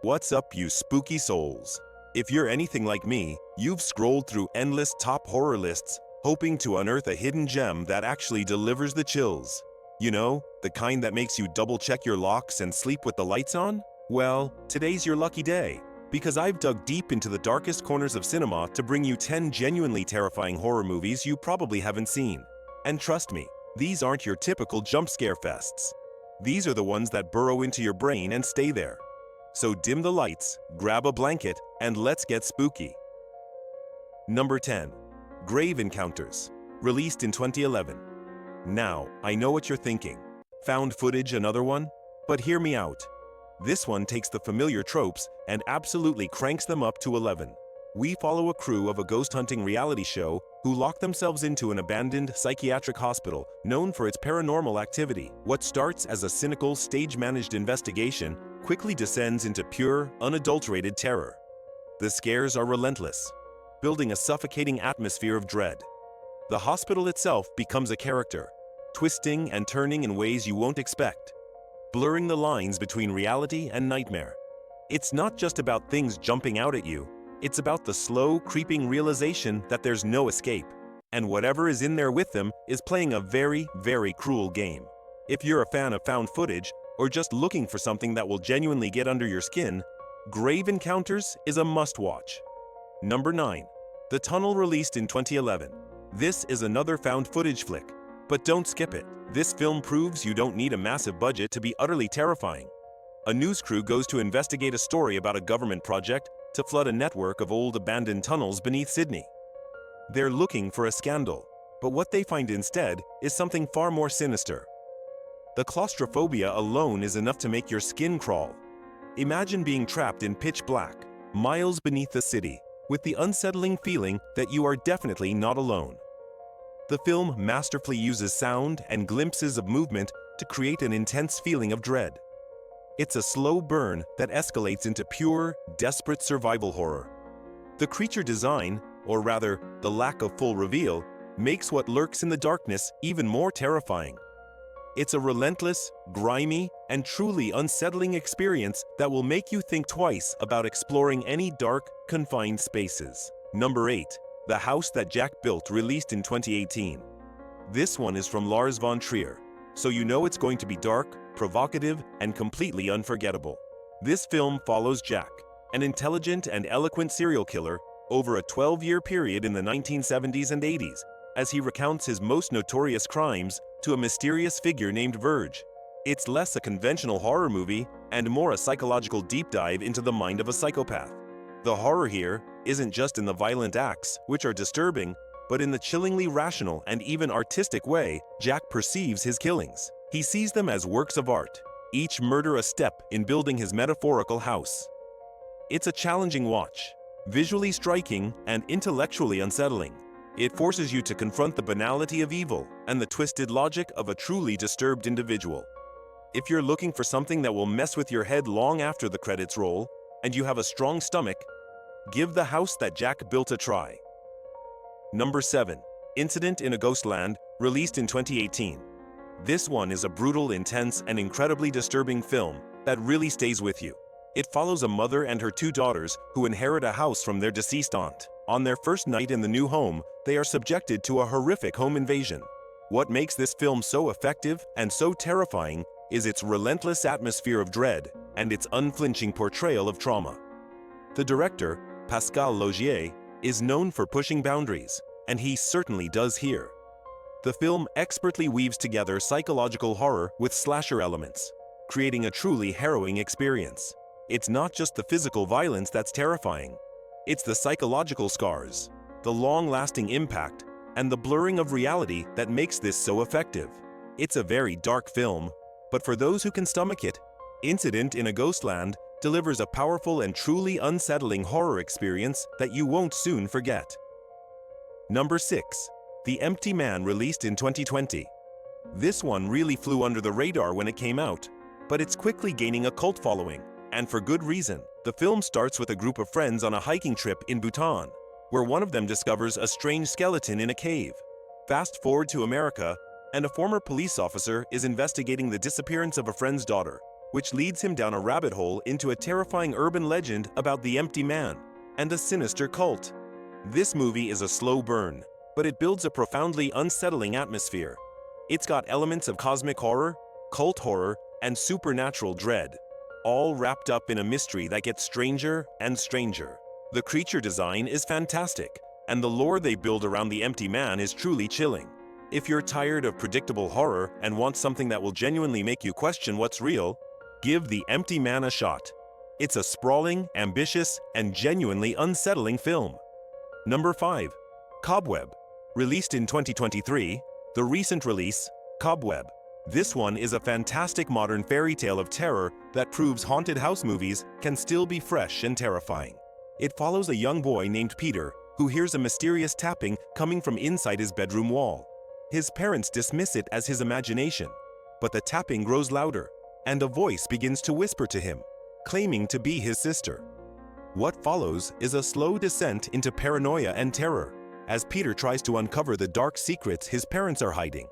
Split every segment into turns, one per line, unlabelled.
What's up, you spooky souls? If you're anything like me, you've scrolled through endless top horror lists, hoping to unearth a hidden gem that actually delivers the chills. You know, the kind that makes you double-check your locks and sleep with the lights on? Well, today's your lucky day, because I've dug deep into the darkest corners of cinema to bring you 10 genuinely terrifying horror movies you probably haven't seen. And trust me, these aren't your typical jump scare fests. These are the ones that burrow into your brain and stay there. So dim the lights, grab a blanket, and let's get spooky. Number 10. Grave Encounters, released in 2011. Now, I know what you're thinking. Found footage, another one? But hear me out. This one takes the familiar tropes and absolutely cranks them up to 11. We follow a crew of a ghost hunting reality show who lock themselves into an abandoned psychiatric hospital known for its paranormal activity. What starts as a cynical, stage-managed investigation quickly descends into pure, unadulterated terror. The scares are relentless, building a suffocating atmosphere of dread. The hospital itself becomes a character, twisting and turning in ways you won't expect, blurring the lines between reality and nightmare. It's not just about things jumping out at you, it's about the slow, creeping realization that there's no escape, and whatever is in there with them is playing a very, very cruel game. If you're a fan of found footage, or just looking for something that will genuinely get under your skin, Grave Encounters is a must-watch. Number 9. The Tunnel, released in 2011. This is another found footage flick, but don't skip it. This film proves you don't need a massive budget to be utterly terrifying. A news crew goes to investigate a story about a government project to flood a network of old abandoned tunnels beneath Sydney. They're looking for a scandal, but what they find instead is something far more sinister. The claustrophobia alone is enough to make your skin crawl. Imagine being trapped in pitch black, miles beneath the city, with the unsettling feeling that you are definitely not alone. The film masterfully uses sound and glimpses of movement to create an intense feeling of dread. It's a slow burn that escalates into pure, desperate survival horror. The creature design, or rather, the lack of full reveal, makes what lurks in the darkness even more terrifying. It's a relentless, grimy, and truly unsettling experience that will make you think twice about exploring any dark, confined spaces. Number 8. The House That Jack Built, released in 2018. This one is from Lars von Trier, so you know it's going to be dark, provocative, and completely unforgettable. This film follows Jack, an intelligent and eloquent serial killer, over a 12-year period in the 1970s and 80s, as he recounts his most notorious crimes to a mysterious figure named Verge. It's less a conventional horror movie and more a psychological deep dive into the mind of a psychopath. The horror here isn't just in the violent acts, which are disturbing, but in the chillingly rational and even artistic way Jack perceives his killings. He sees them as works of art, each murder a step in building his metaphorical house. It's a challenging watch, visually striking and intellectually unsettling. It forces you to confront the banality of evil and the twisted logic of a truly disturbed individual. If you're looking for something that will mess with your head long after the credits roll, and you have a strong stomach, give The House That Jack Built a try. Number 7. Incident in a Ghostland, released in 2018. This one is a brutal, intense, and incredibly disturbing film that really stays with you. It follows a mother and her 2 daughters who inherit a house from their deceased aunt. On their first night in the new home, they are subjected to a horrific home invasion. What makes this film so effective and so terrifying is its relentless atmosphere of dread and its unflinching portrayal of trauma. The director, Pascal Laugier, is known for pushing boundaries, and he certainly does here. The film expertly weaves together psychological horror with slasher elements, creating a truly harrowing experience. It's not just the physical violence that's terrifying. It's the psychological scars, the long-lasting impact, and the blurring of reality that makes this so effective. It's a very dark film, but for those who can stomach it, Incident in a Ghostland delivers a powerful and truly unsettling horror experience that you won't soon forget. Number 6. The Empty Man, released in 2020. This one really flew under the radar when it came out, but it's quickly gaining a cult following, and for good reason. The film starts with a group of friends on a hiking trip in Bhutan, where one of them discovers a strange skeleton in a cave. Fast forward to America, and a former police officer is investigating the disappearance of a friend's daughter, which leads him down a rabbit hole into a terrifying urban legend about the empty man and a sinister cult. This movie is a slow burn, but it builds a profoundly unsettling atmosphere. It's got elements of cosmic horror, cult horror, and supernatural dread, all wrapped up in a mystery that gets stranger and stranger. The creature design is fantastic, and the lore they build around the empty man is truly chilling. If you're tired of predictable horror and want something that will genuinely make you question what's real, give The Empty Man a shot. It's a sprawling, ambitious, and genuinely unsettling film. Number 5. Cobweb. Released in 2023, the recent release, Cobweb. This one is a fantastic modern fairy tale of terror that proves haunted house movies can still be fresh and terrifying. It follows a young boy named Peter who hears a mysterious tapping coming from inside his bedroom wall. His parents dismiss it as his imagination, but the tapping grows louder, and a voice begins to whisper to him, claiming to be his sister. What follows is a slow descent into paranoia and terror, as Peter tries to uncover the dark secrets his parents are hiding.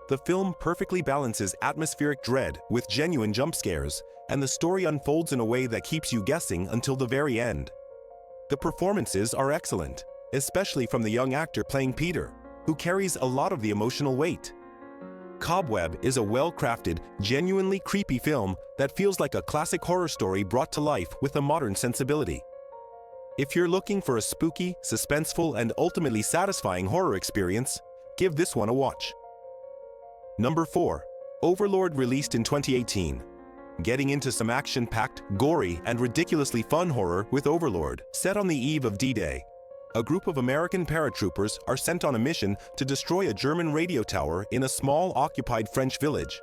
The film perfectly balances atmospheric dread with genuine jump scares, and the story unfolds in a way that keeps you guessing until the very end. The performances are excellent, especially from the young actor playing Peter, who carries a lot of the emotional weight. Cobweb is a well-crafted, genuinely creepy film that feels like a classic horror story brought to life with a modern sensibility. If you're looking for a spooky, suspenseful, and ultimately satisfying horror experience, give this one a watch. Number 4. Overlord, released in 2018. Getting into some action-packed, gory, and ridiculously fun horror with Overlord. Set on the eve of D-Day, a group of American paratroopers are sent on a mission to destroy a German radio tower in a small occupied French village.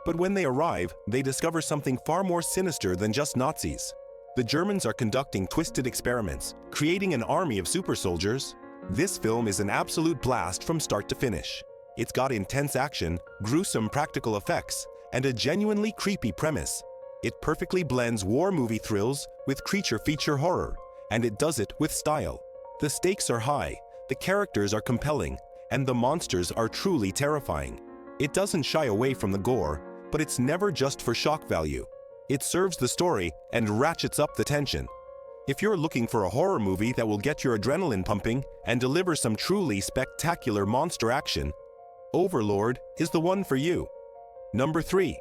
But when they arrive, they discover something far more sinister than just Nazis. The Germans are conducting twisted experiments, creating an army of super soldiers. This film is an absolute blast from start to finish. It's got intense action, gruesome practical effects, and a genuinely creepy premise. It perfectly blends war movie thrills with creature feature horror, and it does it with style. The stakes are high, the characters are compelling, and the monsters are truly terrifying. It doesn't shy away from the gore, but it's never just for shock value. It serves the story and ratchets up the tension. If you're looking for a horror movie that will get your adrenaline pumping and deliver some truly spectacular monster action, Overlord is the one for you. Number 3.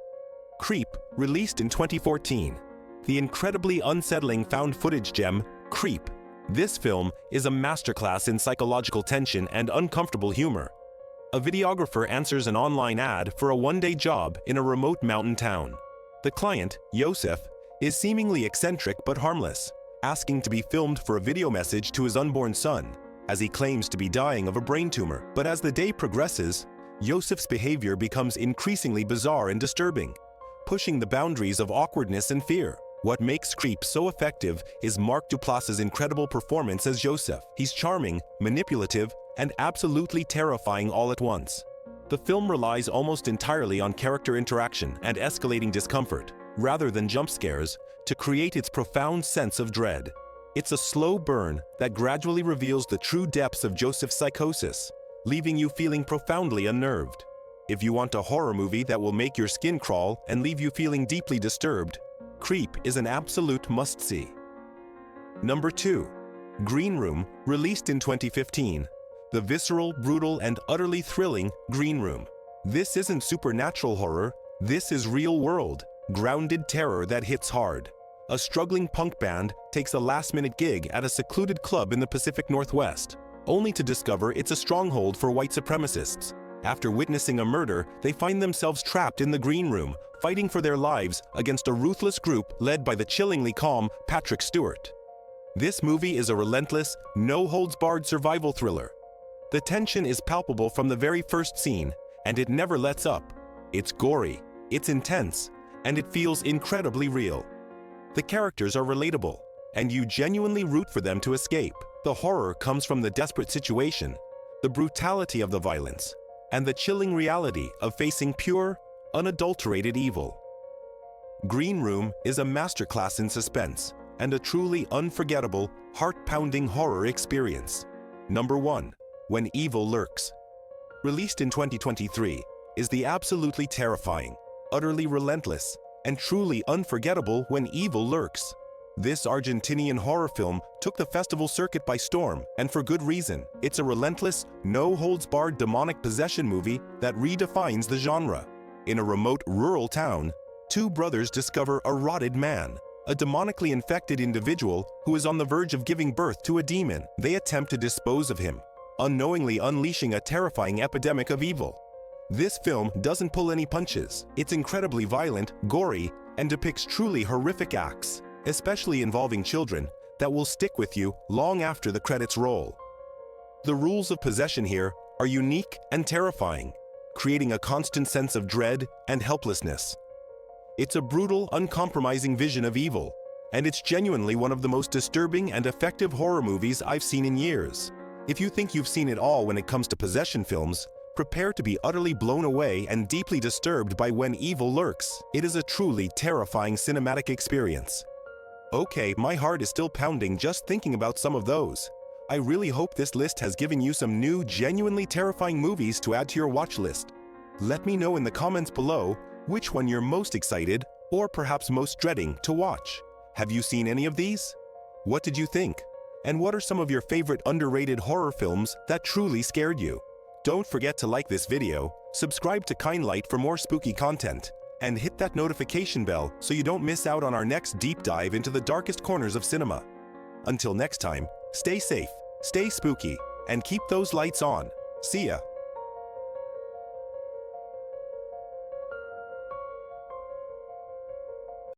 Creep, released in 2014. The incredibly unsettling found footage gem, Creep. This film is a masterclass in psychological tension and uncomfortable humor. A videographer answers an online ad for a one-day job in a remote mountain town. The client, Joseph, is seemingly eccentric but harmless, asking to be filmed for a video message to his unborn son, as he claims to be dying of a brain tumor. But as the day progresses, Joseph's behavior becomes increasingly bizarre and disturbing, pushing the boundaries of awkwardness and fear. What makes Creep so effective is Mark Duplass's incredible performance as Joseph. He's charming, manipulative, and absolutely terrifying all at once. The film relies almost entirely on character interaction and escalating discomfort, rather than jump scares, to create its profound sense of dread. It's a slow burn that gradually reveals the true depths of Joseph's psychosis, leaving you feeling profoundly unnerved. If you want a horror movie that will make your skin crawl and leave you feeling deeply disturbed, Creep is an absolute must-see. Number 2. Green Room, released in 2015. The visceral, brutal, and utterly thrilling Green Room. This isn't supernatural horror, this is real-world, grounded terror that hits hard. A struggling punk band takes a last-minute gig at a secluded club in the Pacific Northwest, only to discover it's a stronghold for white supremacists. After witnessing a murder, they find themselves trapped in the Green Room, fighting for their lives against a ruthless group led by the chillingly calm Patrick Stewart. This movie is a relentless, no-holds-barred survival thriller. The tension is palpable from the very first scene, and it never lets up. It's gory, it's intense, and it feels incredibly real. The characters are relatable, and you genuinely root for them to escape. The horror comes from the desperate situation, the brutality of the violence, and the chilling reality of facing pure, unadulterated evil. Green Room is a masterclass in suspense and a truly unforgettable, heart-pounding horror experience. Number 1. When Evil Lurks. Released in 2023, is the absolutely terrifying, utterly relentless, and truly unforgettable when Evil Lurks. This Argentinian horror film took the festival circuit by storm, and for good reason. It's a relentless, no-holds-barred demonic possession movie that redefines the genre. In a remote rural town, two brothers discover a rotted man, a demonically infected individual who is on the verge of giving birth to a demon. They attempt to dispose of him, unknowingly unleashing a terrifying epidemic of evil. This film doesn't pull any punches. It's incredibly violent, gory, and depicts truly horrific acts, especially involving children, that will stick with you long after the credits roll. The rules of possession here are unique and terrifying, creating a constant sense of dread and helplessness. It's a brutal, uncompromising vision of evil, and it's genuinely one of the most disturbing and effective horror movies I've seen in years. If you think you've seen it all when it comes to possession films, prepare to be utterly blown away and deeply disturbed by When Evil Lurks. It is a truly terrifying cinematic experience. Okay, my heart is still pounding just thinking about some of those. I really hope this list has given you some new, genuinely terrifying movies to add to your watch list. Let me know in the comments below which one you're most excited, or perhaps most dreading, to watch. Have you seen any of these? What did you think? And what are some of your favorite underrated horror films that truly scared you? Don't forget to like this video, subscribe to Kindlight for more spooky content, and hit that notification bell so you don't miss out on our next deep dive into the darkest corners of cinema. Until next time, stay safe, stay spooky, and keep those lights on. See ya!